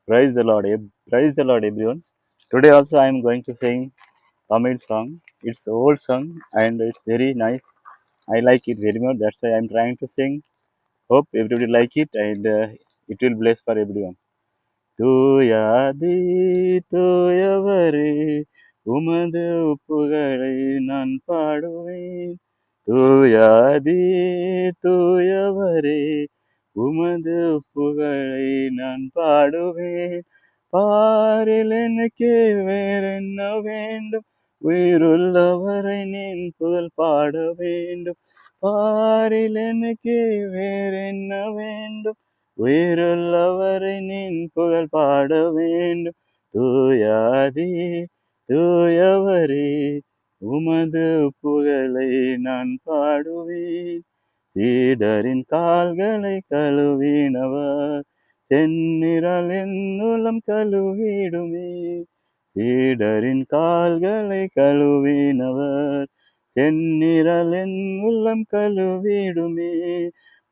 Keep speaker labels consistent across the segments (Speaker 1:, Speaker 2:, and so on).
Speaker 1: Praise the Lord, praise the Lord, everyone. Today also I am going to sing Tamil song. It's old song and it's very nice. I like it very much. That's why I'm trying to sing. Hope everybody like it and it will bless for everyone. தூயாதி தூயவரே உமது புகழை நான் பாடுவேன். தூயாதி தூயவரே உமது புகழை நான் பாடுவேன். பாரில் எனக்கு வேறென்ன வேண்டும், உயிருள்ளவரை நின் புகழ் பாட வேண்டும். பாரில் எனக்கு வேறென்ன வேண்டும், உயிருள்ளவரை நின் புகழ் பாட வேண்டும். தூயாதி தூயவரே உமது புகழை நான் பாடுவேன். சீடரின் கால்களை கழுவினவர் செந்நிறால் என் உளம் கழுவிடுமே. சீடரின் கால்களை கழுவினவர் செந்நிறால் என் உள்ளம் கழுவிடுமே.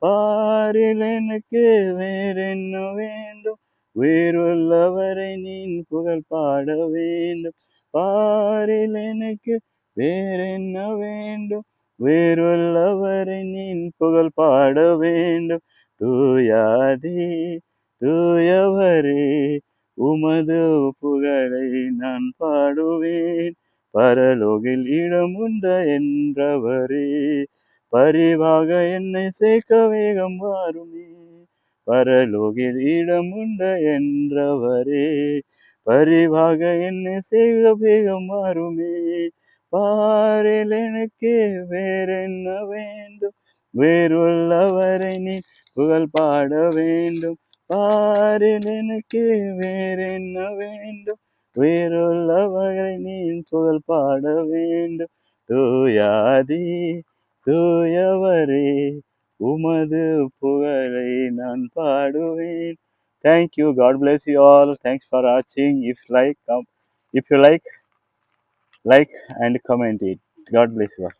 Speaker 1: பாரில் எனக்கு வேறென்ன வேண்டும், உயிருள்ளவரை நின் புகழ் பாட வேண்டும். பாரில் எனக்கு வேறென்ன வேண்டும், உயிருள்ளவரை நின் புகழ் பாட வேண்டும். தூயாதி தூயவரே உமது புகழை நான் பாடுவேன். பரலோகில் இடம் உண்டு என்றவரே பரிவாக என்னை சேர்க்க வேகம் வாருமே. பரலோகில் இடம் உண்டு என்றவரே பரிவாக என்னை சேர்க்க வேகம் வாருமே. பாரில் எனக்கு வேறென்ன வேண்டும், வேறுள்ளவரை நீ புகழ் பாட வேண்டும். பாரில் எனக்கு வேறென்ன வேண்டும், வேறுள்ளவரை நீ புகழ் பாட வேண்டும். தூயாதி தூயவரே உமது புகழை நான் பாடுவேன். Thank you. God bless you all. Thanks for watching. If you like and comment it. God bless you all.